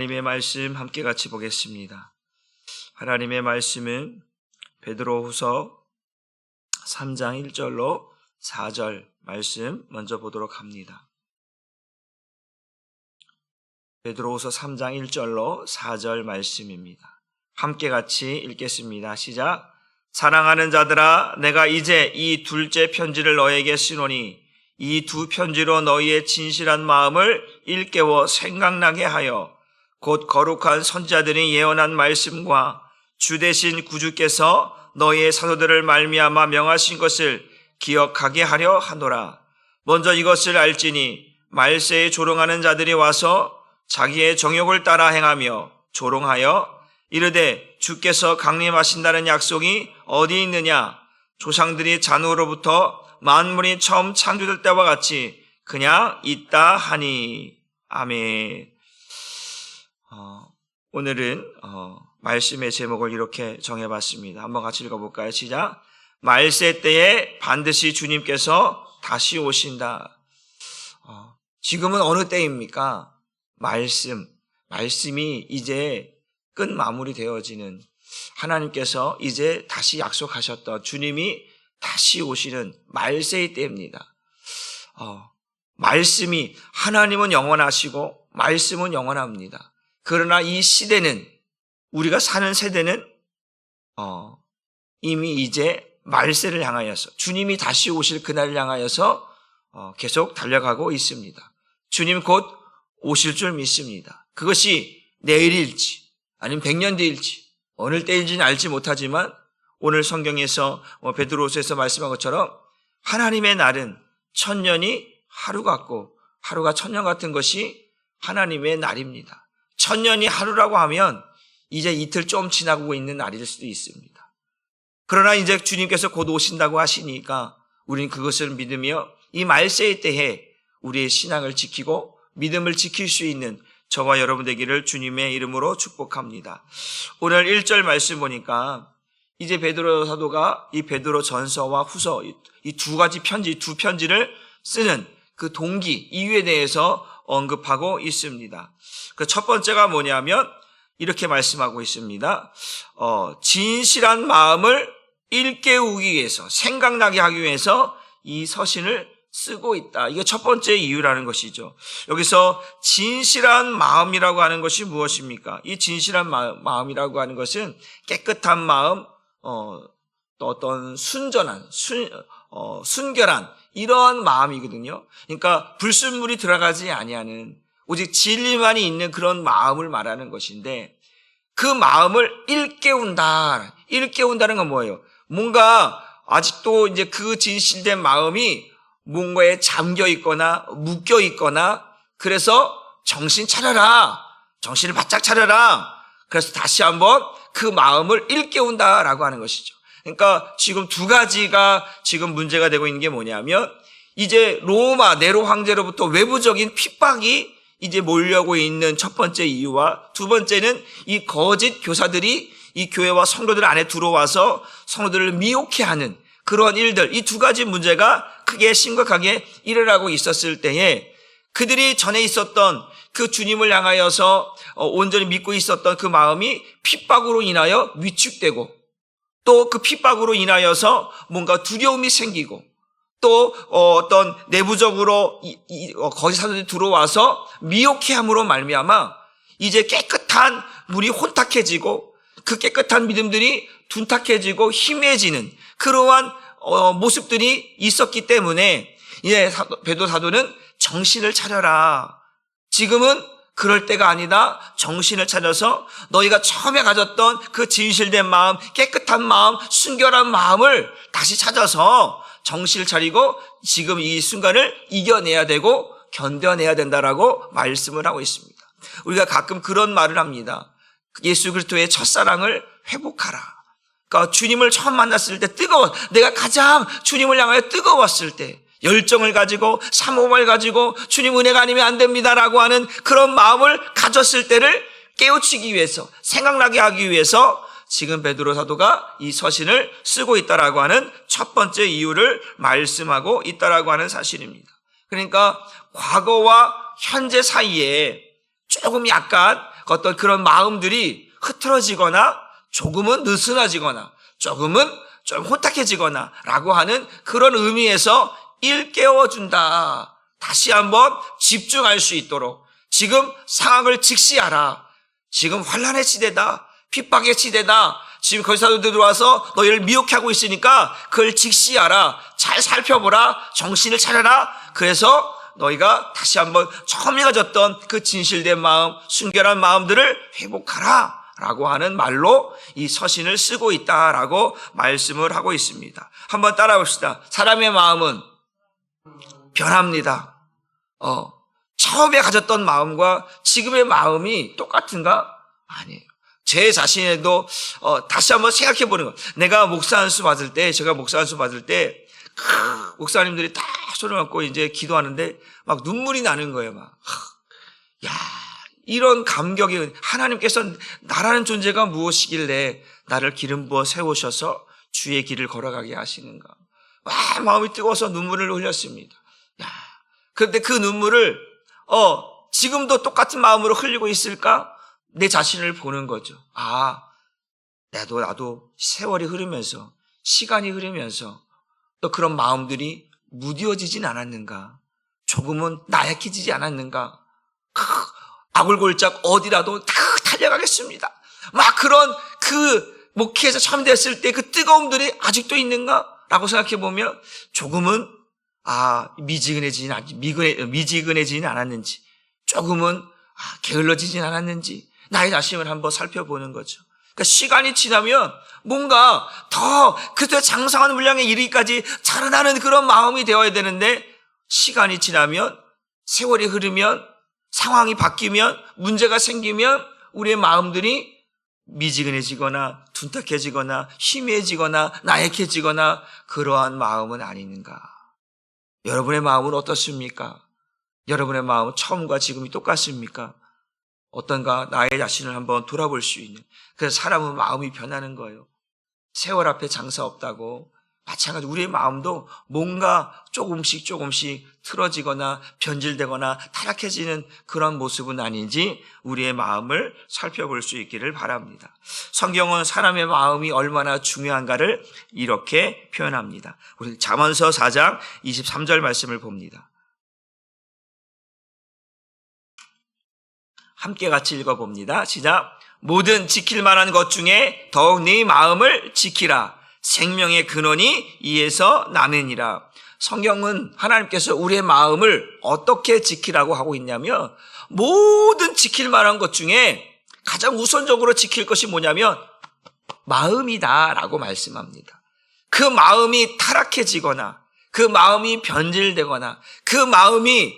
하나님의 말씀 함께 같이 보겠습니다. 하나님의 말씀은 베드로후서 3장 1절로 4절 말씀 먼저 보도록 합니다. 베드로후서 3장 1절로 4절 말씀입니다. 함께 같이 읽겠습니다. 시작. 사랑하는 자들아, 내가 이제 이 둘째 편지를 너에게 쓰노니 이 두 편지로 너희의 진실한 마음을 일깨워 생각나게 하여 곧 거룩한 선지자들이 예언한 말씀과 주 되신 구주께서 너희의 사도들을 말미암아 명하신 것을 기억하게 하려 하노라. 먼저 이것을 알지니 말세에 조롱하는 자들이 와서 자기의 정욕을 따라 행하며 조롱하여 이르되 주께서 강림하신다는 약속이 어디 있느냐? 조상들이 잔으로부터 만물이 처음 창조될 때와 같이 그냥 있다 하니. 아멘. 오늘은 말씀의 제목을 이렇게 정해봤습니다. 한번 같이 읽어볼까요? 시작. 말세 때에 반드시 주님께서 다시 오신다. 지금은 어느 때입니까? 말씀이 이제 끝 마무리 되어지는, 하나님께서 이제 다시 약속하셨던 주님이 다시 오시는 말세의 때입니다. 말씀이, 하나님은 영원하시고 말씀은 영원합니다. 그러나 이 시대는, 우리가 사는 세대는 이미 이제 말세를 향하여서, 주님이 다시 오실 그날을 향하여서 계속 달려가고 있습니다. 주님 곧 오실 줄 믿습니다. 그것이 내일일지 아니면 100년 뒤일지 어느 때일지는 알지 못하지만 오늘 성경에서 베드로후서에서 말씀한 것처럼 하나님의 날은 1000년이 하루 같고 하루가 1000년 같은 것이 하나님의 날입니다. 1000년이 하루라고 하면 이제 이틀 좀 지나고 있는 날일 수도 있습니다. 그러나 이제 주님께서 곧 오신다고 하시니까 우리는 그것을 믿으며 이 말세의 때에 우리의 신앙을 지키고 믿음을 지킬 수 있는 저와 여러분 되기를 주님의 이름으로 축복합니다. 오늘 1절 말씀 보니까 이제 베드로 사도가 이 베드로 전서와 후서, 이 두 가지 편지, 두 편지를 쓰는 그 동기, 이유에 대해서 언급하고 있습니다. 그 첫 번째가 뭐냐면 이렇게 말씀하고 있습니다. 진실한 마음을 일깨우기 위해서, 생각나게 하기 위해서 이 서신을 쓰고 있다. 이게 첫 번째 이유라는 것이죠. 여기서 진실한 마음이라고 하는 것이 무엇입니까? 이 진실한 마음이라고 하는 것은 깨끗한 마음, 또 어떤 순전한, 순결한 이러한 마음이거든요. 그러니까 불순물이 들어가지 아니하는, 오직 진리만이 있는 그런 마음을 말하는 것인데, 그 마음을 일깨운다. 일깨운다는 건 뭐예요? 뭔가 아직도 이제 그 진실된 마음이 뭔가에 잠겨 있거나 묶여 있거나, 그래서 정신 차려라. 정신을 바짝 차려라. 그래서 다시 한번 그 마음을 일깨운다라고 하는 것이죠. 그러니까 지금 두 가지가 지금 문제가 되고 있는 게 뭐냐면, 이제 로마 네로 황제로부터 외부적인 핍박이 이제 몰려오고 있는 첫 번째 이유와, 두 번째는 이 거짓 교사들이 이 교회와 성도들 안에 들어와서 성도들을 미혹해 하는 그런 일들, 이 두 가지 문제가 크게 심각하게 일어나고 있었을 때에 그들이 전에 있었던 그 주님을 향하여서 온전히 믿고 있었던 그 마음이 핍박으로 인하여 위축되고, 또 그 핍박으로 인하여서 뭔가 두려움이 생기고, 또 어떤 내부적으로 거짓 사도들이 들어와서 미혹해함으로 말미암아 이제 깨끗한 물이 혼탁해지고 그 깨끗한 믿음들이 둔탁해지고 희미해지는 그러한 모습들이 있었기 때문에 이제 베드로 사도는 정신을 차려라. 지금은 그럴 때가 아니다. 정신을 차려서 너희가 처음에 가졌던 그 진실된 마음, 깨끗한 마음, 순결한 마음을 다시 찾아서 정신을 차리고 지금 이 순간을 이겨내야 되고 견뎌내야 된다라고 말씀을 하고 있습니다. 우리가 가끔 그런 말을 합니다. 예수 그리스도의 첫사랑을 회복하라. 그러니까 주님을 처음 만났을 때 내가 가장 주님을 향하여 뜨거웠을 때, 열정을 가지고 사모함을 가지고 주님 은혜가 아니면 안 됩니다라고 하는 그런 마음을 가졌을 때를 깨우치기 위해서, 생각나게 하기 위해서 지금 베드로 사도가 이 서신을 쓰고 있다라고 하는 첫 번째 이유를 말씀하고 있다라고 하는 사실입니다. 그러니까 과거와 현재 사이에 조금 약간 어떤 그런 마음들이 흐트러지거나 조금은 느슨해지거나 조금은 좀 혼탁해지거나 라고 하는 그런 의미에서 일깨워준다. 다시 한번 집중할 수 있도록 지금 상황을 직시하라. 지금 환난의 시대다. 핍박의 시대다. 지금 거짓사도들 들어와서 너희를 미혹하고 있으니까 그걸 직시하라. 잘 살펴보라. 정신을 차려라. 그래서 너희가 다시 한번 처음에 가졌던 그 진실된 마음, 순결한 마음들을 회복하라 라고 하는 말로 이 서신을 쓰고 있다라고 말씀을 하고 있습니다. 한번 따라 봅시다. 사람의 마음은 변합니다. 처음에 가졌던 마음과 지금의 마음이 똑같은가? 아니에요. 제 자신에도 다시 한번 생각해 보는 거. 내가 목사 안수 받을 때, 제가 목사 안수 받을 때 목사님들이 다 손을 얹고 이제 기도하는데 막 눈물이 나는 거예요. 막 야, 이런 감격이 하나님께서 나라는 존재가 무엇이길래 나를 기름 부어 세우셔서 주의 길을 걸어가게 하시는가. 와, 마음이 뜨거워서 눈물을 흘렸습니다. 야, 그런데 그 눈물을 지금도 똑같은 마음으로 흘리고 있을까? 내 자신을 보는 거죠. 아, 나도 세월이 흐르면서 시간이 흐르면서 또 그런 마음들이 무뎌지진 않았는가? 조금은 나약해지지 않았는가? 아굴골짝 어디라도 다 달려가겠습니다. 막 그런 그 목회에서 참됐을 때 그 뜨거움들이 아직도 있는가? 라고 생각해 보면 조금은 미지근해지진 않았는지, 조금은 게을러지진 않았는지 나의 자신을 한번 살펴보는 거죠. 그러니까 시간이 지나면 뭔가 더 그때 장성한 분량에 이르기까지 자라나는 그런 마음이 되어야 되는데 시간이 지나면 세월이 흐르면 상황이 바뀌면 문제가 생기면 우리의 마음들이 미지근해지거나 둔탁해지거나 희미해지거나 나약해지거나 그러한 마음은 아닌가. 여러분의 마음은 어떻습니까? 여러분의 마음은 처음과 지금이 똑같습니까? 어떤가 나의 자신을 한번 돌아볼 수 있는. 그래서 사람은 마음이 변하는 거예요. 세월 앞에 장사 없다고 마찬가지로 우리의 마음도 뭔가 조금씩 틀어지거나 변질되거나 타락해지는 그런 모습은 아닌지 우리의 마음을 살펴볼 수 있기를 바랍니다. 성경은 사람의 마음이 얼마나 중요한가를 이렇게 표현합니다. 우리 잠언서 4장 23절 말씀을 봅니다. 함께 같이 읽어봅니다. 시작. 모든 지킬 만한 것 중에 더욱 네 마음을 지키라. 생명의 근원이 이에서 나느니라. 성경은 하나님께서 우리의 마음을 어떻게 지키라고 하고 있냐면 모든 지킬 만한 것 중에 가장 우선적으로 지킬 것이 뭐냐면 마음이다라고 말씀합니다. 그 마음이 타락해지거나 그 마음이 변질되거나 그 마음이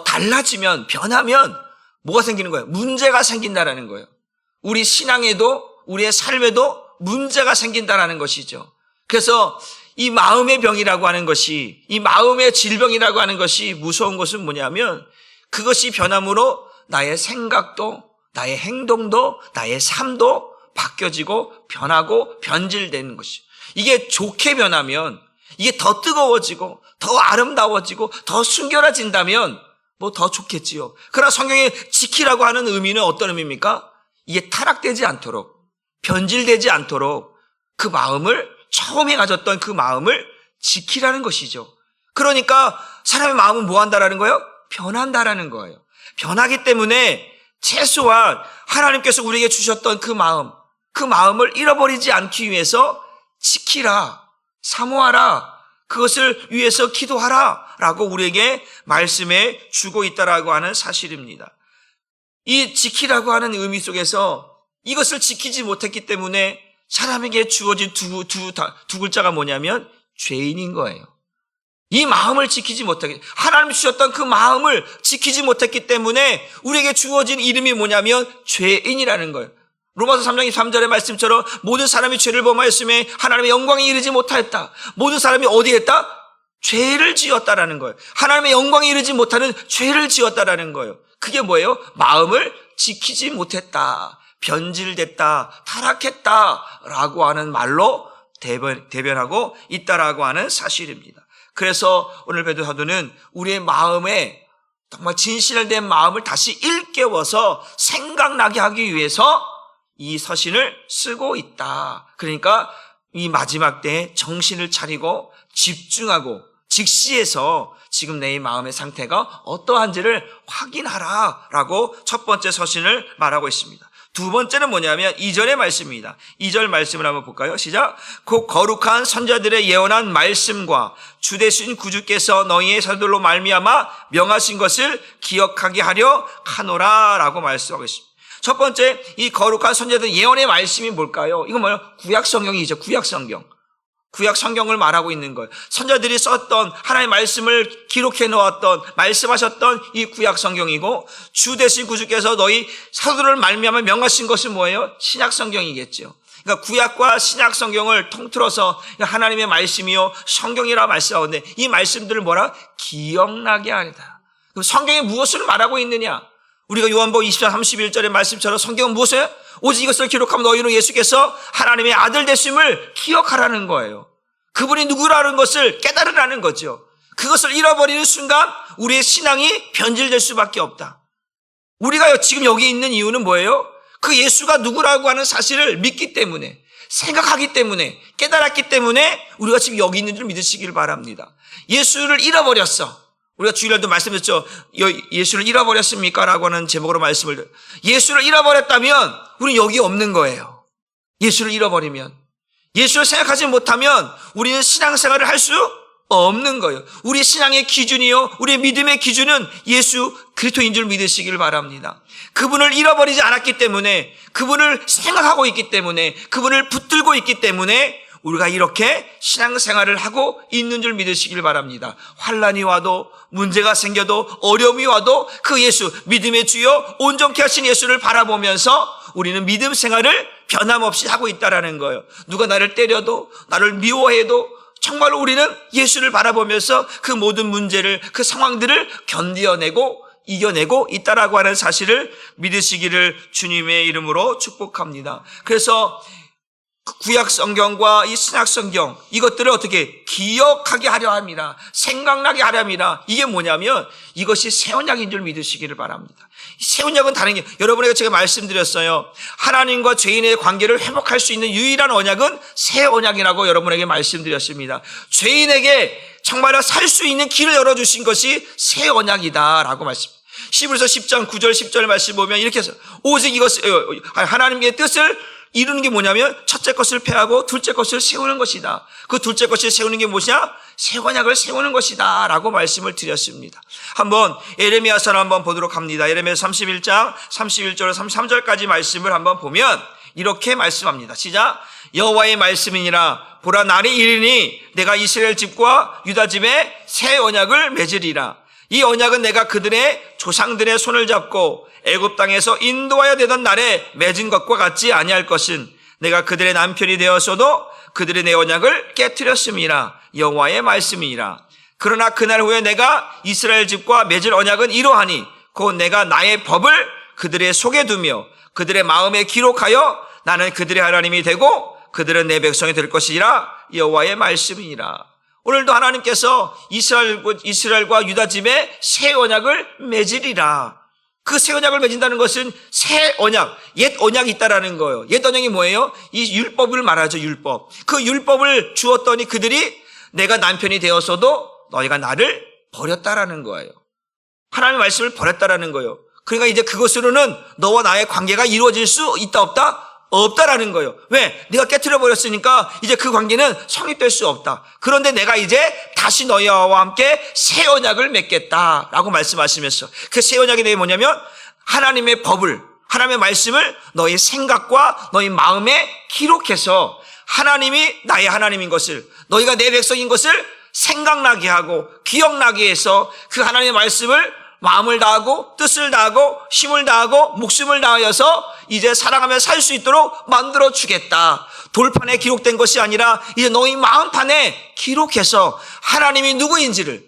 달라지면 변하면 뭐가 생기는 거예요? 문제가 생긴다라는 거예요. 우리 신앙에도 우리의 삶에도 문제가 생긴다라는 것이죠. 그래서 이 마음의 병이라고 하는 것이, 이 마음의 질병이라고 하는 것이 무서운 것은 뭐냐면 그것이 변함으로 나의 생각도 나의 행동도 나의 삶도 바뀌어지고 변하고 변질되는 것이. 이게 좋게 변하면 이게 더 뜨거워지고 더 아름다워지고 더 순결해진다면 뭐 더 좋겠지요. 그러나 성경에 지키라고 하는 의미는 어떤 의미입니까? 이게 타락되지 않도록, 변질되지 않도록 그 마음을, 처음에 가졌던 그 마음을 지키라는 것이죠. 그러니까 사람의 마음은 뭐 한다라는 거예요? 변한다라는 거예요. 변하기 때문에 최소한 하나님께서 우리에게 주셨던 그 마음을 잃어버리지 않기 위해서 지키라, 사모하라, 그것을 위해서 기도하라 라고 우리에게 말씀해 주고 있다라고 하는 사실입니다. 이 지키라고 하는 의미 속에서 이것을 지키지 못했기 때문에 사람에게 주어진 두 글자가 뭐냐면 죄인인 거예요. 이 마음을 지키지 못하게, 하나님 주셨던 그 마음을 지키지 못했기 때문에 우리에게 주어진 이름이 뭐냐면 죄인이라는 거예요. 로마서 3장 23절의 말씀처럼 모든 사람이 죄를 범하였음에 하나님의 영광에 이르지 못하였다. 모든 사람이 어디 했다? 죄를 지었다라는 거예요. 하나님의 영광에 이르지 못하는 죄를 지었다라는 거예요. 그게 뭐예요? 마음을 지키지 못했다, 변질됐다, 타락했다라고 하는 말로 대변하고 있다라고 하는 사실입니다. 그래서 오늘 베드로 사도는 우리의 마음에 정말 진실된 마음을 다시 일깨워서 생각나게 하기 위해서 이 서신을 쓰고 있다. 그러니까 이 마지막 때에 정신을 차리고 집중하고 직시해서 지금 내 마음의 상태가 어떠한지를 확인하라라고 첫 번째 서신을 말하고 있습니다. 두 번째는 뭐냐면 2절의 말씀입니다. 2절 말씀을 한번 볼까요? 시작. 곧 거룩한 선자들의 예언한 말씀과 주 되신 구주께서 너희의 사도들로 말미암아 명하신 것을 기억하게 하려 하노라라고 말씀하고 있습니다. 첫 번째, 이 거룩한 선자들의 예언의 말씀이 뭘까요? 이건 뭐예요? 구약 성경이죠. 구약 성경. 구약 성경을 말하고 있는 거예요. 선자들이 썼던 하나님의 말씀을 기록해 놓았던 말씀하셨던 이 구약 성경이고, 주 되신 구주께서 너희 사도들을 말미암아 명하신 것은 뭐예요? 신약 성경이겠죠. 그러니까 구약과 신약 성경을 통틀어서 하나님의 말씀이요 성경이라 말씀하는데, 이 말씀들을 뭐라? 기억나게 하리다. 그럼 성경이 무엇을 말하고 있느냐? 우리가 요한복음 24, 31절의 말씀처럼 성경은 무엇이에요? 오직 이것을 기록하면 너희로 예수께서 하나님의 아들 되심을 기억하라는 거예요. 그분이 누구라는 것을 깨달으라는 거죠. 그것을 잃어버리는 순간 우리의 신앙이 변질될 수밖에 없다. 우리가 지금 여기 있는 이유는 뭐예요? 그 예수가 누구라고 하는 사실을 믿기 때문에, 생각하기 때문에, 깨달았기 때문에 우리가 지금 여기 있는 줄 믿으시길 바랍니다. 예수를 잃어버렸어. 우리가 주일날도 말씀드렸죠. 예수를 잃어버렸습니까? 라고 하는 제목으로 말씀을. 예수를 잃어버렸다면 우리는 여기 없는 거예요. 예수를 잃어버리면. 예수를 생각하지 못하면 우리는 신앙생활을 할 수 없는 거예요. 우리 신앙의 기준이요, 우리의 믿음의 기준은 예수 그리스도인 줄 믿으시길 바랍니다. 그분을 잃어버리지 않았기 때문에, 그분을 생각하고 있기 때문에, 그분을 붙들고 있기 때문에 우리가 이렇게 신앙생활을 하고 있는 줄 믿으시길 바랍니다. 환난이 와도, 문제가 생겨도, 어려움이 와도 그 예수, 믿음의 주여 온전케 하신 예수를 바라보면서 우리는 믿음 생활을 변함없이 하고 있다라는 거예요. 누가 나를 때려도, 나를 미워해도 정말로 우리는 예수를 바라보면서 그 모든 문제를, 그 상황들을 견뎌내고 이겨내고 있다라고 하는 사실을 믿으시기를 주님의 이름으로 축복합니다. 그래서 구약 성경과 이 신약 성경, 이것들을 어떻게 기억하게 하려 합니다. 생각나게 하려 합니다. 이게 뭐냐면 이것이 새 언약인 줄 믿으시기를 바랍니다. 새 언약은 다른 게, 여러분에게 제가 말씀드렸어요. 하나님과 죄인의 관계를 회복할 수 있는 유일한 언약은 새 언약이라고 여러분에게 말씀드렸습니다. 죄인에게 정말 살 수 있는 길을 열어주신 것이 새 언약이다라고 말씀. 히브리서 10장 9절 10절 말씀 보면 이렇게 해서, 오직 이것을, 하나님의 뜻을 이루는 게 뭐냐면 첫째 것을 폐하고 둘째 것을 세우는 것이다. 그 둘째 것을 세우는 게 무엇이냐? 새 언약을 세우는 것이다 라고 말씀을 드렸습니다. 한번 예레미야서를 한번 보도록 합니다. 예레미야 31장 31절 33절까지 말씀을 한번 보면 이렇게 말씀합니다. 시작. 여호와의 말씀이니라. 보라, 날이 이르니 내가 이스라엘 집과 유다 집에 새 언약을 맺으리라. 이 언약은 내가 그들의 조상들의 손을 잡고 애굽 땅에서 인도하여 되던 날에 맺은 것과 같지 아니할 것은 내가 그들의 남편이 되었어도 그들의 내 언약을 깨트렸음이라. 여호와의 말씀이니라. 그러나 그날 후에 내가 이스라엘 집과 맺을 언약은 이러하니 곧 내가 나의 법을 그들의 속에 두며 그들의 마음에 기록하여 나는 그들의 하나님이 되고 그들은 내 백성이 될 것이라. 여호와의 말씀이니라. 오늘도 하나님께서 이스라엘과 유다 집에 새 언약을 맺으리라. 그 새 언약을 맺은다는 것은 새 언약, 옛 언약이 있다라는 거예요. 옛 언약이 뭐예요? 이 율법을 말하죠, 율법. 그 율법을 주었더니 그들이 내가 남편이 되었어도 너희가 나를 버렸다라는 거예요. 하나님의 말씀을 버렸다라는 거예요. 그러니까 이제 그것으로는 너와 나의 관계가 이루어질 수 있다 없다? 없다라는 거예요. 왜? 네가 깨트려 버렸으니까 이제 그 관계는 성립될 수 없다. 그런데 내가 이제 다시 너희와 함께 새 언약을 맺겠다라고 말씀하시면서, 그 새 언약이 뭐냐면 하나님의 법을, 하나님의 말씀을 너희 생각과 너희 마음에 기록해서 하나님이 나의 하나님인 것을, 너희가 내 백성인 것을 생각나게 하고 기억나게 해서 그 하나님의 말씀을 마음을 다하고 뜻을 다하고 힘을 다하고 목숨을 다하여서 이제 사랑하며 살 수 있도록 만들어 주겠다. 돌판에 기록된 것이 아니라 이제 너희 마음판에 기록해서 하나님이 누구인지를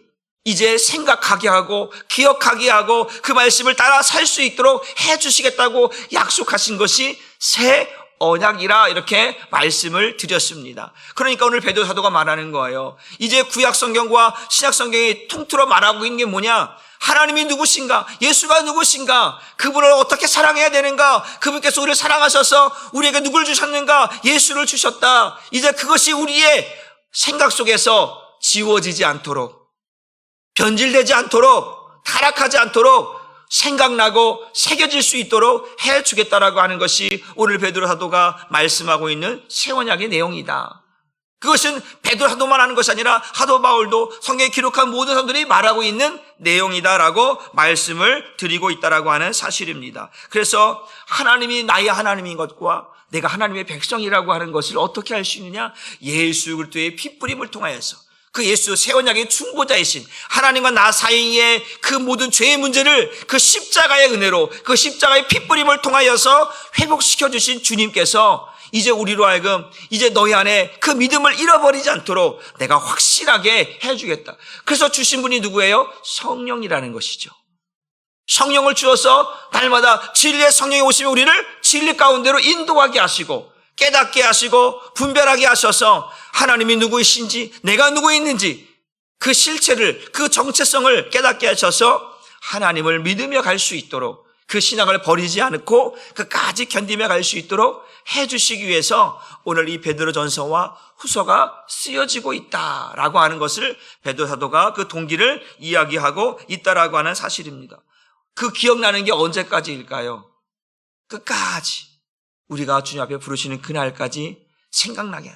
이제 생각하게 하고 기억하게 하고 그 말씀을 따라 살 수 있도록 해 주시겠다고 약속하신 것이 새 언약이라 이렇게 말씀을 드렸습니다. 그러니까 오늘 베드로 사도가 말하는 거예요. 이제 구약 성경과 신약 성경이 통틀어 말하고 있는 게 뭐냐? 하나님이 누구신가? 예수가 누구신가? 그분을 어떻게 사랑해야 되는가? 그분께서 우리를 사랑하셔서 우리에게 누구를 주셨는가? 예수를 주셨다. 이제 그것이 우리의 생각 속에서 지워지지 않도록, 변질되지 않도록, 타락하지 않도록 생각나고 새겨질 수 있도록 해주겠다라고 하는 것이 오늘 베드로 사도가 말씀하고 있는 새 언약의 내용이다. 그것은 베드로 사도만 하는 것이 아니라 사도 바울도 성경에 기록한 모든 사도들이 말하고 있는 내용이다라고 말씀을 드리고 있다라고 하는 사실입니다. 그래서 하나님이 나의 하나님인 것과 내가 하나님의 백성이라고 하는 것을 어떻게 알 수 있느냐? 예수 그리스도의 피뿌림을 통하여서 그 예수 새 언약의 중보자이신 하나님과 나 사이의 그 모든 죄의 문제를 그 십자가의 은혜로 그 십자가의 피뿌림을 통하여서 회복시켜 주신 주님께서 이제 우리로 하여금 이제 너희 안에 그 믿음을 잃어버리지 않도록 내가 확실하게 해주겠다. 그래서 주신 분이 누구예요? 성령이라는 것이죠. 성령을 주어서 날마다 진리의 성령이 오시면 우리를 진리 가운데로 인도하게 하시고 깨닫게 하시고 분별하게 하셔서 하나님이 누구이신지 내가 누구있는지 그 실체를 그 정체성을 깨닫게 하셔서 하나님을 믿으며 갈 수 있도록 그 신앙을 버리지 않고 끝까지 견디며 갈 수 있도록 해주시기 위해서 오늘 이 베드로전서와 후서가 쓰여지고 있다라고 하는 것을 베드로 사도가 그 동기를 이야기하고 있다라고 하는 사실입니다. 그 기억나는 게 언제까지일까요? 끝까지 우리가 주님 앞에 부르시는 그날까지 생각나게.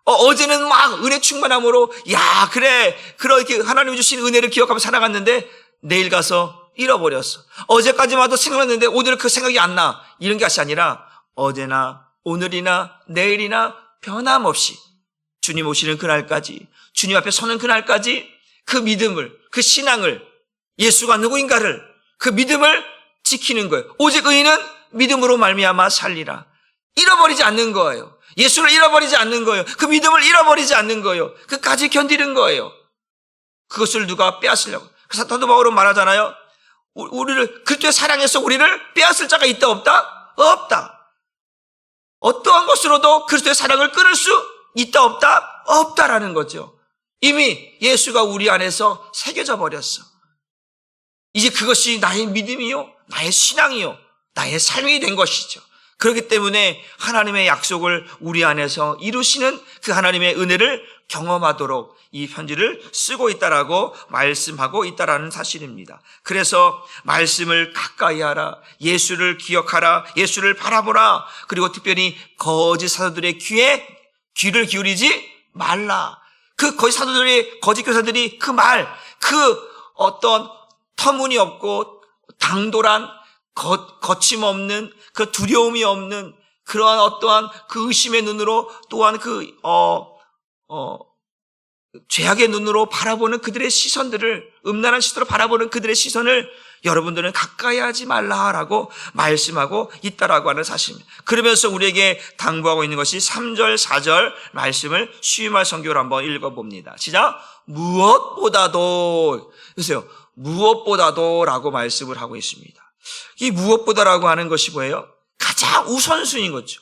어제는 막 은혜 충만함으로 야 그래 그렇게 하나님이 주신 은혜를 기억하며 살아갔는데 내일 가서 잃어버렸어. 어제까지만 해도 생각났는데 오늘 그 생각이 안 나. 이런 것이 아니라 어제나 오늘이나 내일이나 변함없이 주님 오시는 그날까지 주님 앞에 서는 그날까지 그 믿음을 그 신앙을 예수가 누구인가를 그 믿음을 지키는 거예요. 오직 의인은 믿음으로 말미암아 살리라. 잃어버리지 않는 거예요. 예수를 잃어버리지 않는 거예요. 그 믿음을 잃어버리지 않는 거예요. 끝까지 견디는 거예요. 그것을 누가 빼앗으려고. 그래서 사도 바울은 말하잖아요. 우리를 그리스도의 사랑에서 우리를 빼앗을 자가 있다 없다? 없다. 어떠한 것으로도 그리스도의 사랑을 끊을 수 있다 없다? 없다라는 거죠. 이미 예수가 우리 안에서 새겨져 버렸어. 이제 그것이 나의 믿음이요, 나의 신앙이요, 나의 삶이 된 것이죠. 그렇기 때문에 하나님의 약속을 우리 안에서 이루시는 그 하나님의 은혜를 경험하도록 이 편지를 쓰고 있다라고 말씀하고 있다라는 사실입니다. 그래서 말씀을 가까이 하라, 예수를 기억하라, 예수를 바라보라, 그리고 특별히 거짓 사도들의 귀를 기울이지 말라. 그 거짓 사도들이, 거짓 교사들이 그 말, 그 어떤 터무니없고 당돌한 거침없는 그 두려움이 없는 그러한 어떠한 그 의심의 눈으로 또한 그 죄악의 눈으로 바라보는 그들의 시선들을 음란한 시선으로 바라보는 그들의 시선을 여러분들은 가까이 하지 말라라고 말씀하고 있다라고 하는 사실입니다. 그러면서 우리에게 당부하고 있는 것이 3절, 4절 말씀을 쉬임할 성경으로 한번 읽어봅니다. 시작. 무엇보다도 보세요. 무엇보다도 라고 말씀을 하고 있습니다. 이 무엇보다라고 하는 것이 뭐예요? 가장 우선순위인 거죠.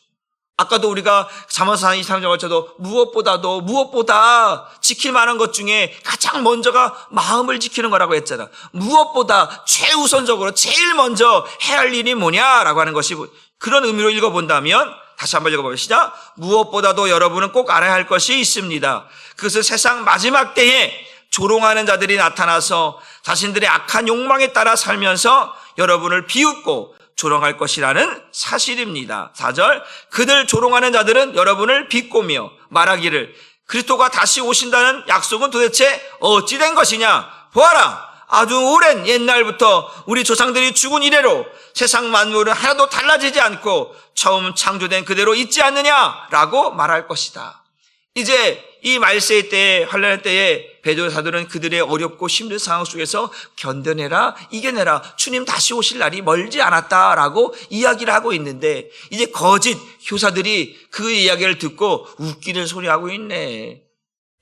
아까도 우리가 잠언서 23장 저도 무엇보다 지킬 만한 것 중에 가장 먼저가 마음을 지키는 거라고 했잖아. 무엇보다 최우선적으로 제일 먼저 해야 할 일이 뭐냐라고 하는 것이 그런 의미로 읽어본다면 다시 한번 읽어봅시다. 무엇보다도 여러분은 꼭 알아야 할 것이 있습니다. 그것은 세상 마지막 때에 조롱하는 자들이 나타나서 자신들의 악한 욕망에 따라 살면서 여러분을 비웃고 조롱할 것이라는 사실입니다. 4절, 그들 조롱하는 자들은 여러분을 비꼬며 말하기를 그리스도가 다시 오신다는 약속은 도대체 어찌 된 것이냐? 보아라, 아주 오랜 옛날부터 우리 조상들이 죽은 이래로 세상 만물은 하나도 달라지지 않고 처음 창조된 그대로 있지 않느냐라고 말할 것이다. 이제 이 말세의 때에, 환란의 때에 베드로 사도는 그들의 어렵고 힘든 상황 속에서 견뎌내라, 이겨내라, 주님 다시 오실 날이 멀지 않았다라고 이야기를 하고 있는데 이제 거짓 교사들이 그 이야기를 듣고 웃기는 소리 하고 있네.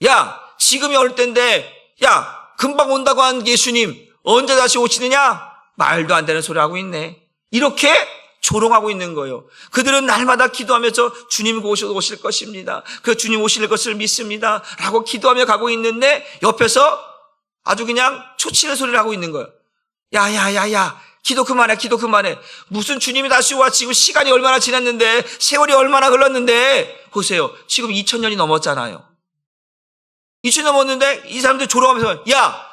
야, 지금이 올 때인데, 야, 금방 온다고 한 예수님 언제 다시 오시느냐? 말도 안 되는 소리 하고 있네. 이렇게 조롱하고 있는 거예요. 그들은 날마다 기도하면서 주님 오실 것입니다. 그 주님 오실 것을 믿습니다. 라고 기도하며 가고 있는데 옆에서 아주 그냥 초치는 소리를 하고 있는 거예요. 야, 기도 그만해, 기도 그만해. 무슨 주님이 다시 와. 지금 시간이 얼마나 지났는데, 세월이 얼마나 흘렀는데, 보세요. 지금 2000년이 넘었잖아요. 2000년 넘었는데 이 사람들 조롱하면서, 야,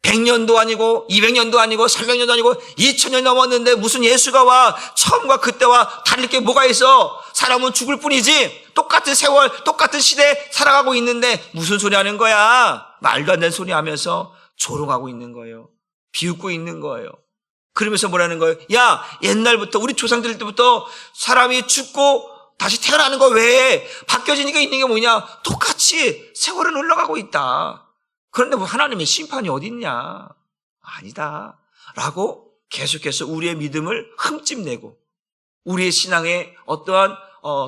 100년도 아니고 200년도 아니고 300년도 아니고 2000년이 넘었는데 무슨 예수가 와. 처음과 그때와 다를 게 뭐가 있어. 사람은 죽을 뿐이지. 똑같은 세월, 똑같은 시대에 살아가고 있는데 무슨 소리 하는 거야. 말도 안 되는 소리 하면서 조롱하고 있는 거예요. 비웃고 있는 거예요. 그러면서 뭐라는 거예요? 야, 옛날부터 우리 조상들 때부터 사람이 죽고 다시 태어나는 거 외에 바뀌어지는 게 있는 게 뭐냐? 똑같이 세월은 흘러가고 있다. 그런데 뭐 하나님의 심판이 어디 있냐? 아니다. 라고 계속해서 우리의 믿음을 흠집내고 우리의 신앙에 어떠한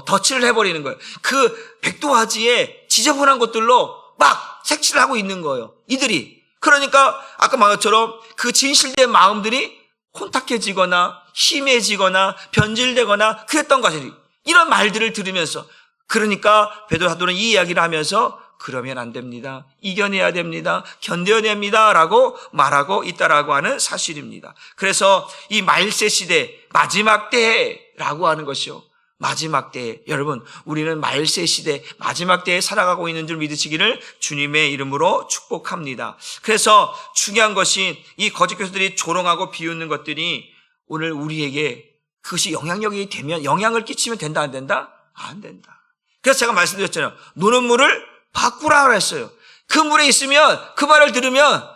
덧칠을 해버리는 거예요. 그 백도화지에 지저분한 것들로 막 색칠을 하고 있는 거예요. 이들이. 그러니까 아까 말한 것처럼 그 진실된 마음들이 혼탁해지거나 심해지거나 변질되거나 그랬던 것이 이런 말들을 들으면서 그러니까 베드로 사도는 이 이야기를 하면서 그러면 안 됩니다. 이겨내야 됩니다. 견뎌야 됩니다. 라고 말하고 있다라고 하는 사실입니다. 그래서 이 말세 시대 마지막 때라고 하는 것이요. 마지막 때 여러분 우리는 말세 시대 마지막 때에 살아가고 있는 줄 믿으시기를 주님의 이름으로 축복합니다. 그래서 중요한 것이 이 거짓 교사들이 조롱하고 비웃는 것들이 오늘 우리에게 그것이 영향력이 되면 영향을 끼치면 된다 안 된다? 안 된다. 그래서 제가 말씀드렸잖아요. 노는 물을 바꾸라 그랬어요. 그 물에 있으면 그 말을 들으면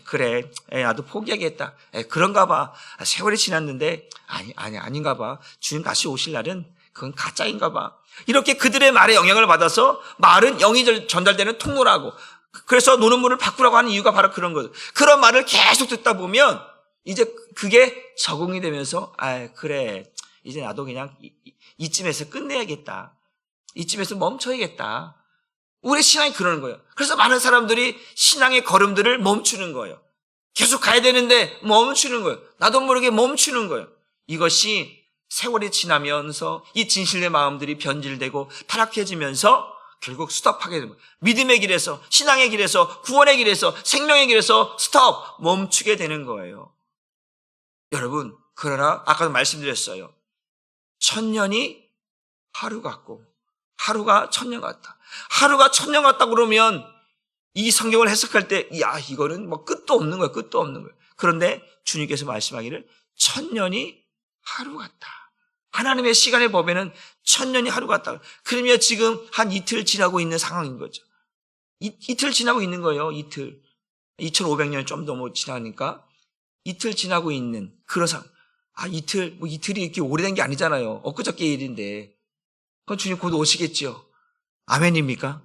그래 나도 포기하겠다. 그런가 봐. 세월이 지났는데 아닌가 봐. 주님 다시 오실 날은 그건 가짜인가 봐. 이렇게 그들의 말에 영향을 받아서 말은 영이 전달되는 통로라고. 그래서 노는 물을 바꾸라고 하는 이유가 바로 그런 거죠. 그런 말을 계속 듣다 보면 이제 그게 적응이 되면서 그래 이제 나도 그냥 이쯤에서 끝내야겠다. 이쯤에서 멈춰야겠다. 우리 신앙이 그러는 거예요. 그래서 많은 사람들이 신앙의 걸음들을 멈추는 거예요. 계속 가야 되는데 멈추는 거예요. 나도 모르게 멈추는 거예요. 이것이 세월이 지나면서 이 진실의 마음들이 변질되고 타락해지면서 결국 스톱하게 되는 거예요. 믿음의 길에서, 신앙의 길에서, 구원의 길에서, 생명의 길에서 스톱, 멈추게 되는 거예요. 여러분, 그러나 아까도 말씀드렸어요. 1000년이 하루 같고 하루가 1000년 같다. 하루가 1000년 같다 그러면 이 성경을 해석할 때 이거는 뭐 끝도 없는 거예요. 끝도 없는 거예요. 그런데 주님께서 말씀하기를 1000년이 하루 같다. 하나님의 시간의 법에는 1000년이 하루 같다. 그러면 지금 한 이틀 지나고 있는 상황인 거죠. 이틀 지나고 있는 거예요. 이틀. 2500년 좀 넘어 지나니까 이틀 지나고 있는 그런 상황. 이틀이 이렇게 오래된 게 아니잖아요. 엊그저께 일인데. 그건 주님 곧 오시겠죠. 아멘입니까?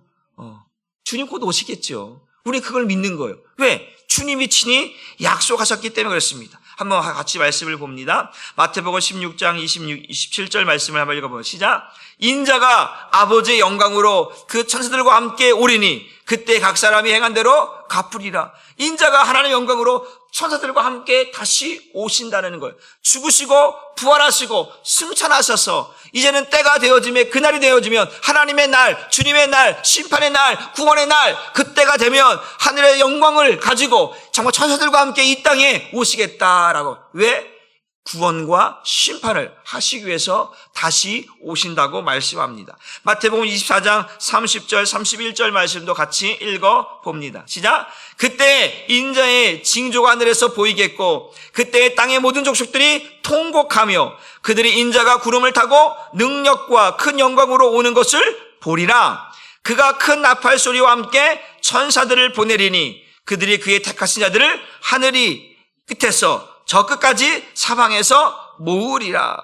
주님 곧 오시겠죠. 우리 그걸 믿는 거예요. 왜? 주님이 친히 약속하셨기 때문에 그렇습니다. 한번 같이 말씀을 봅니다. 마태복음 16장 27절 말씀을 한번 읽어보면 시작. 인자가 아버지의 영광으로 그 천사들과 함께 오리니 그때 각 사람이 행한 대로 갚으리라. 인자가 하나님의 영광으로 천사들과 함께 다시 오신다는 거예요. 죽으시고 부활하시고 승천하셔서 이제는 때가 되어지면 그날이 되어지면 하나님의 날, 주님의 날, 심판의 날, 구원의 날 그때가 되면 하늘의 영광을 가지고 정말 천사들과 함께 이 땅에 오시겠다라고. 왜? 구원과 심판을 하시기 위해서 다시 오신다고 말씀합니다. 마태복음 24장 30절 31절 말씀도 같이 읽어봅니다. 시작. 그때 인자의 징조가 하늘에서 보이겠고 그때 땅의 모든 족속들이 통곡하며 그들이 인자가 구름을 타고 능력과 큰 영광으로 오는 것을 보리라. 그가 큰 나팔 소리와 함께 천사들을 보내리니 그들이 그의 택하신 자들을 하늘이 끝에서 저 끝까지 사방에서 모으리라.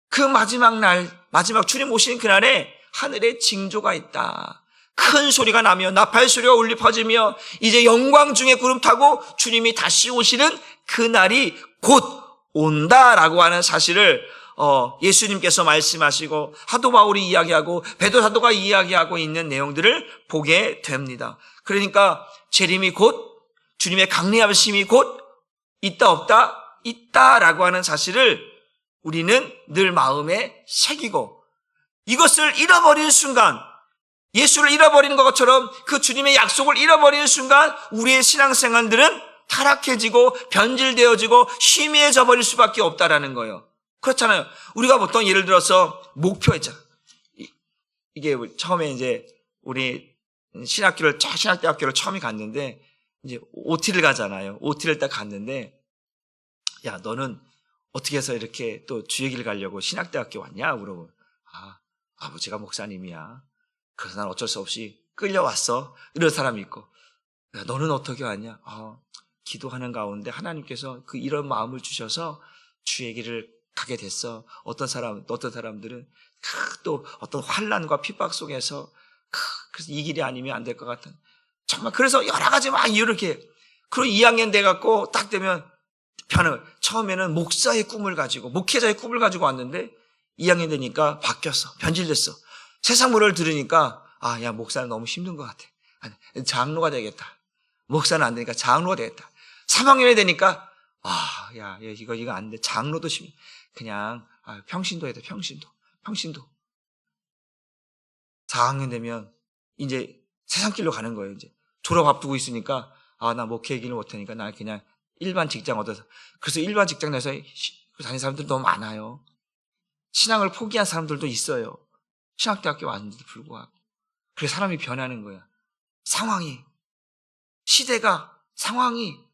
그 마지막 날, 마지막 주님 오시는 그날에 하늘에 징조가 있다. 큰 소리가 나며 나팔 소리가 울려 퍼지며 이제 영광 중에 구름 타고 주님이 다시 오시는 그날이 곧 온다라고 하는 사실을 예수님께서 말씀하시고 사도 바울이 이야기하고 베드로 사도가 이야기하고 있는 내용들을 보게 됩니다. 그러니까 재림이 곧 주님의 강림하심이 곧 있다 없다? 있다라고 하는 사실을 우리는 늘 마음에 새기고 이것을 잃어버리는 순간, 예수를 잃어버리는 것처럼 그 주님의 약속을 잃어버리는 순간 우리의 신앙생활들은 타락해지고 변질되어지고 희미해져 버릴 수밖에 없다라는 거예요. 그렇잖아요. 우리가 보통 예를 들어서 목표 있잖아. 이게 처음에 이제 우리 신학대학교를 처음에 갔는데 이제 OT를 가잖아요. OT를 딱 갔는데 야, 너는 어떻게 해서 이렇게 또 주예기를 가려고 신학대학교 왔냐? 물어보고 아버지가 목사님이야. 그래서 난 어쩔 수 없이 끌려왔어. 이런 사람이 있고 야, 너는 어떻게 왔냐? 기도하는 가운데 하나님께서 이런 마음을 주셔서 주예기를 가게 됐어. 어떤 사람들은 또 어떤 환난과 핍박 속에서 그래서 이 길이 아니면 안 될 것 같은 정말 그래서 여러 가지 막 이렇게 그런 2학년 돼갖고 딱 되면 처음에는 목사의 꿈을 가지고 목회자의 꿈을 가지고 왔는데 2학년 되니까 바뀌었어. 변질됐어. 세상 물을 들으니까 야 목사는 너무 힘든 것 같아. 장로가 되겠다. 목사는 안 되니까 장로가 되겠다. 3학년이 되니까 야 이거 안 돼. 장로도 그냥 평신도 해야 돼. 평신도. 4학년 되면 이제 세상길로 가는 거예요. 이제 졸업 앞두고 있으니까 나 목회 길을 못하니까 나 그냥 일반 직장 얻어서 그래서 일반 직장 내서 다니는 사람들 너무 많아요. 신앙을 포기한 사람들도 있어요. 신학대학교 왔는데도 불구하고. 그래서 사람이 변하는 거야. 상황이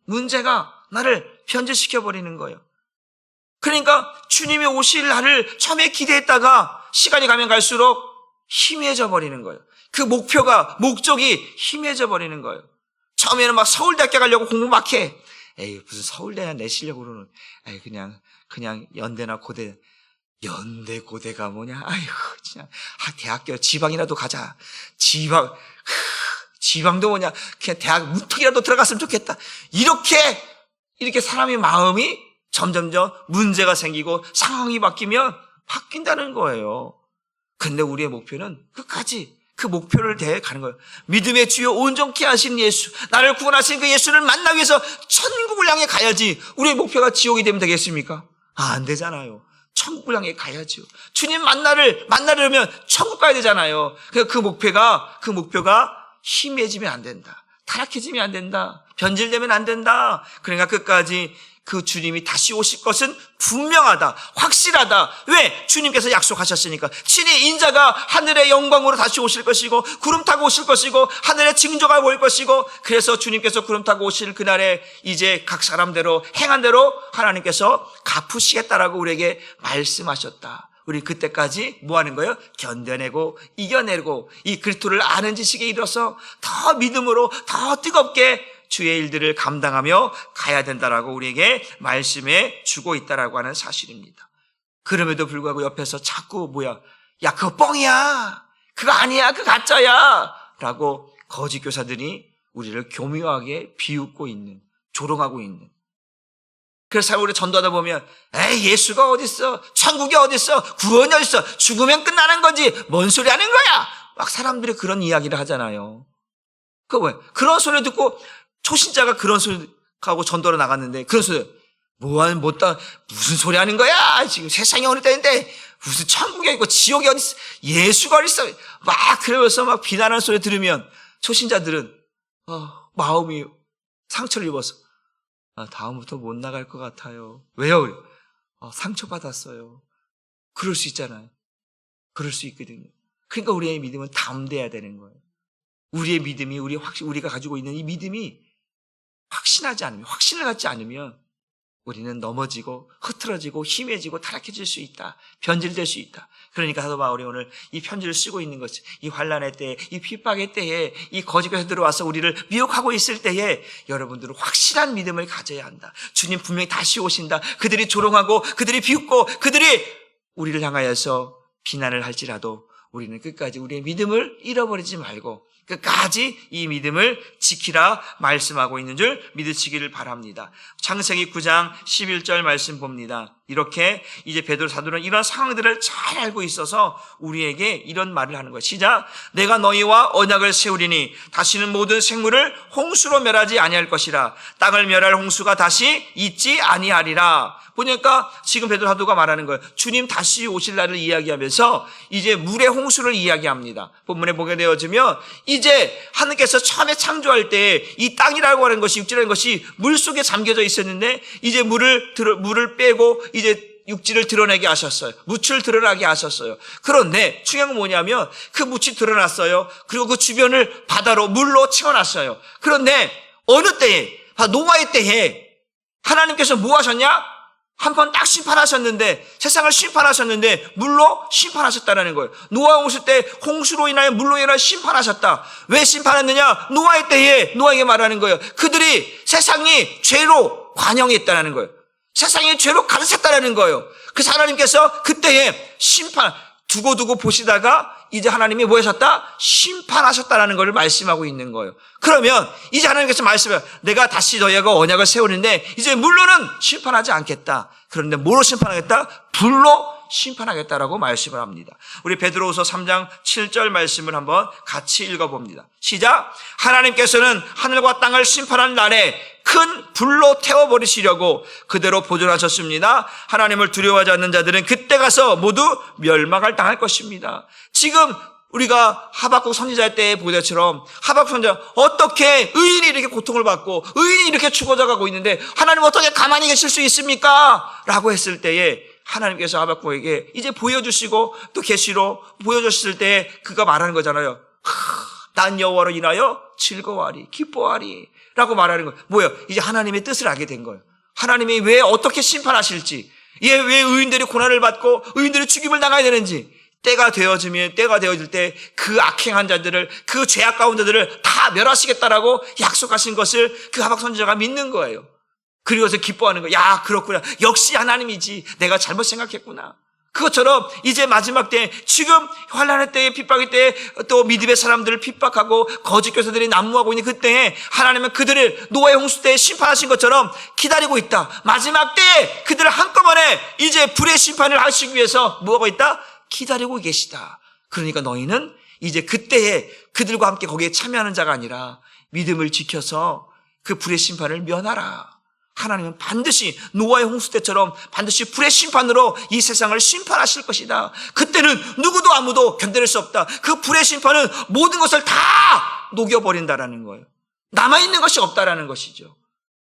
문제가 나를 변질시켜버리는 거예요. 그러니까 주님이 오실 날을 처음에 기대했다가 시간이 가면 갈수록 희미해져 버리는 거예요. 그 목적이 희미해져 버리는 거예요. 처음에는 막 서울대학교 가려고 공부 막 해. 에이, 무슨 서울대냐 내 실력으로는. 에이, 그냥 연대나 고대. 연대, 고대가 뭐냐? 아이고, 진짜. 대학교, 지방이라도 가자. 지방도 뭐냐? 그냥 대학 무턱이라도 들어갔으면 좋겠다. 이렇게 사람의 마음이 점점점 문제가 생기고 상황이 바뀌면 바뀐다는 거예요. 근데 우리의 목표는 끝까지 그 목표를 대해 가는 거예요. 믿음의 주여 온전케 하신 예수, 나를 구원하신 그 예수를 만나기 위해서 천국을 향해 가야지. 우리의 목표가 지옥이 되면 되겠습니까? 안 되잖아요. 천국을 향해 가야죠. 주님 만나려면 천국 가야 되잖아요. 그 목표가 희미해지면 안 된다. 타락해지면 안 된다. 변질되면 안 된다. 그러니까 끝까지 그 주님이 다시 오실 것은 분명하다. 확실하다. 왜? 주님께서 약속하셨으니까. 친히 인자가 하늘의 영광으로 다시 오실 것이고 구름 타고 오실 것이고 하늘의 징조가 보일 것이고 그래서 주님께서 구름 타고 오실 그날에 이제 각 사람대로 행한 대로 하나님께서 갚으시겠다라고 우리에게 말씀하셨다. 우리 그때까지 뭐 하는 거예요? 견뎌내고 이겨내고 이 그리스도를 아는 지식에 이르러서 더 믿음으로 더 뜨겁게 주의 일들을 감당하며 가야 된다라고 우리에게 말씀해 주고 있다라고 하는 사실입니다. 그럼에도 불구하고 옆에서 자꾸 야 그거 뻥이야. 그거 아니야. 그거 가짜야. 라고 거짓 교사들이 우리를 교묘하게 비웃고 있는, 조롱하고 있는. 그래서 우리 전도하다 보면 에이 예수가 어딨어? 천국이 어딨어? 구원이 어딨어? 죽으면 끝나는 거지. 뭔 소리 하는 거야? 막 사람들이 그런 이야기를 하잖아요. 그런 소리 듣고 초신자가 그런 소리 하고 전도로 나갔는데 그런 소리 무슨 소리 하는 거야? 지금 세상이 어느 때인데 무슨 천국이 있고 지옥이 어디 있어? 예수가 어디 있어? 막 그러면서 막 비난하는 소리 들으면 초신자들은 마음이 상처를 입어서 다음부터 못 나갈 것 같아요. 왜요? 상처받았어요. 그럴 수 있잖아요. 그럴 수 있거든요. 그러니까 우리의 믿음은 담대해야 되는 거예요. 우리의 믿음이 우리가 가지고 있는 이 믿음이 확신을 갖지 않으면 우리는 넘어지고 흐트러지고 희미해지고 타락해질 수 있다. 변질될 수 있다. 그러니까 사도 바울이 오늘 이 편지를 쓰고 있는 것이 이 환난의 때에, 이 핍박의 때에, 이 거짓교사 들어와서 우리를 미혹하고 있을 때에 여러분들은 확실한 믿음을 가져야 한다. 주님 분명히 다시 오신다. 그들이 조롱하고 그들이 비웃고 그들이 우리를 향하여서 비난을 할지라도 우리는 끝까지 우리의 믿음을 잃어버리지 말고 끝까지 이 믿음을 지키라 말씀하고 있는 줄 믿으시기를 바랍니다. 창세기 9장 11절 말씀 봅니다. 이렇게 이제 베드로 사도는 이런 상황들을 잘 알고 있어서 우리에게 이런 말을 하는 거예요. 시작. 내가 너희와 언약을 세우리니 다시는 모든 생물을 홍수로 멸하지 아니할 것이라. 땅을 멸할 홍수가 다시 있지 아니하리라. 보니까 지금 베드로 사도가 말하는 거예요. 주님 다시 오실 날을 이야기하면서 이제 물의 홍수를 이야기합니다. 본문에 보게 되어지면 이제 하느님께서 처음에 창조할 때 이 땅이라고 하는 것이, 육지라는 것이 물 속에 잠겨져 있었는데 이제 물을 빼고 이제 육지를 드러내게 하셨어요. 묻을 드러나게 하셨어요. 그런데 중요한 건 뭐냐면 그 묻이 드러났어요. 그리고 그 주변을 바다로 물로 채워놨어요. 그런데 어느 때에, 노아의 때에 하나님께서 뭐 하셨냐? 한 번 딱 심판하셨는데, 세상을 심판하셨는데 물로 심판하셨다는 거예요. 노아 홍수 때 홍수로 인하여 물로 인하여 심판하셨다. 왜 심판했느냐? 노아의 때에 노아에게 말하는 거예요. 그들이 세상이 죄로 관영했다는 거예요. 세상이 죄로 가득 찼다는 거예요. 그래서 하나님께서 그때에 심판, 두고 보시다가 이제 하나님이 뭐 하셨다? 심판하셨다는 것을 말씀하고 있는 거예요. 그러면 이제 하나님께서 말씀해요. 내가 다시 너희가 언약을 세우는데 이제 물로는 심판하지 않겠다. 그런데 뭐로 심판하겠다? 불로 심판하겠다라고 말씀을 합니다. 우리 베드로후서 3장 7절 말씀을 한번 같이 읽어봅니다. 시작. 하나님께서는 하늘과 땅을 심판한 날에 큰 불로 태워버리시려고 그대로 보존하셨습니다. 하나님을 두려워하지 않는 자들은 그때 가서 모두 멸망을 당할 것입니다. 지금 우리가 하박국 선지자 때 보는 것처럼 하박국 선지자 어떻게 의인이 이렇게 고통을 받고 의인이 이렇게 죽어져가고 있는데 하나님 어떻게 가만히 계실 수 있습니까? 라고 했을 때에 하나님께서 하박국에게 이제 보여주시고 또 계시로 보여주셨을 때 그가 말하는 거잖아요. 난 여호와로 인하여 즐거워하리 기뻐하리 라고 말하는 거예요. 뭐예요? 이제 하나님의 뜻을 알게 된 거예요. 하나님이 왜 어떻게 심판하실지, 왜 의인들이 고난을 받고 의인들이 죽임을 당해야 되는지, 때가 되어질 때 그 악행한 자들을, 그 죄악 가운 자들을 다 멸하시겠다라고 약속하신 것을 그 하박 선지자가 믿는 거예요. 그리고서 기뻐하는 거예요. 야, 그렇구나. 역시 하나님이지. 내가 잘못 생각했구나. 그것처럼 이제 마지막 때, 지금 환난의 때에, 핍박의 때에 또 믿음의 사람들을 핍박하고 거짓 교사들이 난무하고 있는 그때에 하나님은 그들을 노아의 홍수 때에 심판하신 것처럼 기다리고 있다. 마지막 때에 그들을 한꺼번에 이제 불의 심판을 하시기 위해서 뭐하고 있다? 기다리고 계시다. 그러니까 너희는 이제 그때에 그들과 함께 거기에 참여하는 자가 아니라 믿음을 지켜서 그 불의 심판을 면하라. 하나님은 반드시 노아의 홍수 때처럼 반드시 불의 심판으로 이 세상을 심판하실 것이다. 그때는 누구도 아무도 견뎌낼 수 없다. 그 불의 심판은 모든 것을 다 녹여버린다라는 거예요. 남아있는 것이 없다라는 것이죠.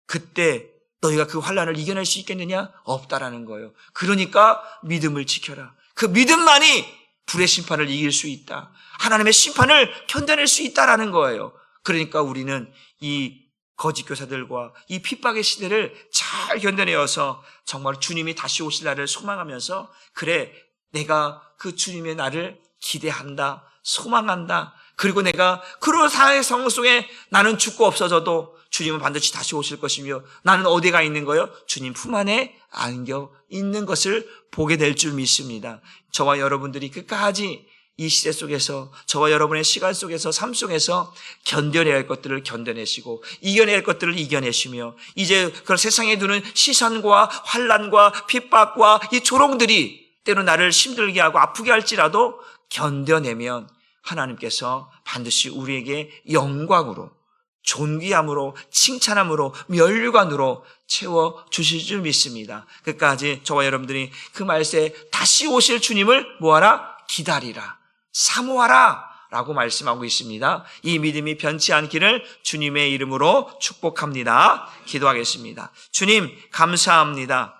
그때 너희가 그 환난을 이겨낼 수 있겠느냐? 없다라는 거예요. 그러니까 믿음을 지켜라. 그 믿음만이 불의 심판을 이길 수 있다. 하나님의 심판을 견뎌낼 수 있다라는 거예요. 그러니까 우리는 이 거짓 교사들과 이 핍박의 시대를 잘 견뎌내어서 정말 주님이 다시 오실 날을 소망하면서, 그래, 내가 그 주님의 날을 기대한다, 소망한다. 그리고 내가 그런 사회의 상황 속에 나는 죽고 없어져도 주님은 반드시 다시 오실 것이며 나는 어디가 있는 거요? 주님 품 안에 안겨 있는 것을 보게 될 줄 믿습니다. 저와 여러분들이 끝까지 이 시대 속에서, 저와 여러분의 시간 속에서, 삶 속에서 견뎌내야 할 것들을 견뎌내시고 이겨내야 할 것들을 이겨내시며, 이제 그 세상에 두는 시선과 환난과 핍박과 이 조롱들이 때로 나를 힘들게 하고 아프게 할지라도 견뎌내면 하나님께서 반드시 우리에게 영광으로, 존귀함으로, 칭찬함으로, 면류관으로 채워주실 줄 믿습니다. 끝까지 저와 여러분들이 그 말씀에 다시 오실 주님을 뭐하라? 기다리라, 사모하라 라고 말씀하고 있습니다. 이 믿음이 변치 않기를 주님의 이름으로 축복합니다. 기도하겠습니다. 주님 감사합니다.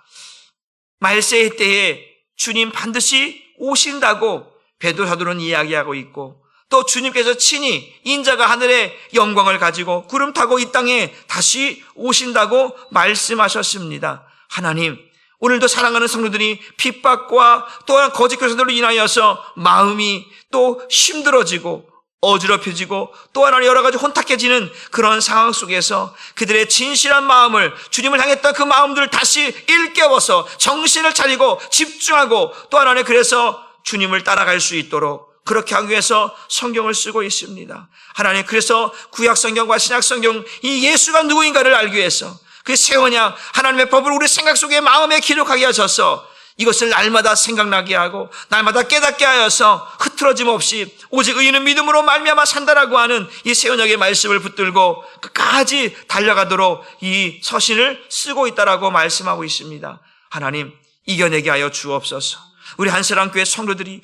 말세의 때에 주님 반드시 오신다고 베드로 사도는 이야기하고 있고, 또 주님께서 친히 인자가 하늘의 영광을 가지고 구름 타고 이 땅에 다시 오신다고 말씀하셨습니다. 하나님, 오늘도 사랑하는 성도들이 핍박과 또한 거짓 교사들로 인하여서 마음이 또 힘들어지고 어지럽혀지고 또 하나 여러 가지 혼탁해지는 그런 상황 속에서 그들의 진실한 마음을, 주님을 향했던 그 마음들을 다시 일깨워서 정신을 차리고 집중하고 또 하나는 그래서 주님을 따라갈 수 있도록 그렇게 하기 위해서 성경을 쓰고 있습니다. 하나님, 그래서 구약 성경과 신약 성경, 이 예수가 누구인가를 알기 위해서, 그 새 언약 하나님의 법을 우리 생각 속에 마음에 기록하게 하셔서 이것을 날마다 생각나게 하고 날마다 깨닫게 하여서 흐트러짐 없이 오직 의인은 믿음으로 말미암아 산다라고 하는 이 새 언약의 말씀을 붙들고 끝까지 달려가도록 이 서신을 쓰고 있다라고 말씀하고 있습니다. 하나님 이겨내게 하여 주옵소서. 우리 한사랑교회 성도들이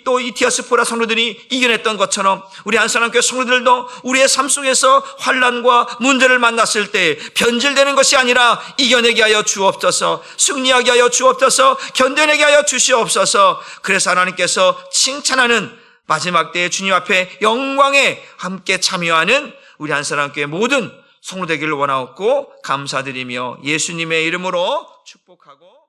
또 이 디아스포라 성도들이 이겨냈던 것처럼 우리 한사랑교회 성도들도 우리의 삶 속에서 환난과 문제를 만났을 때 변질되는 것이 아니라 이겨내게 하여 주옵소서. 승리하게 하여 주옵소서. 견뎌내게 하여 주시옵소서. 그래서 하나님께서 칭찬하는 마지막 때에 주님 앞에 영광에 함께 참여하는 우리 한사랑교회 모든 성도 되기를 원하옵고 감사드리며 예수님의 이름으로 축복하고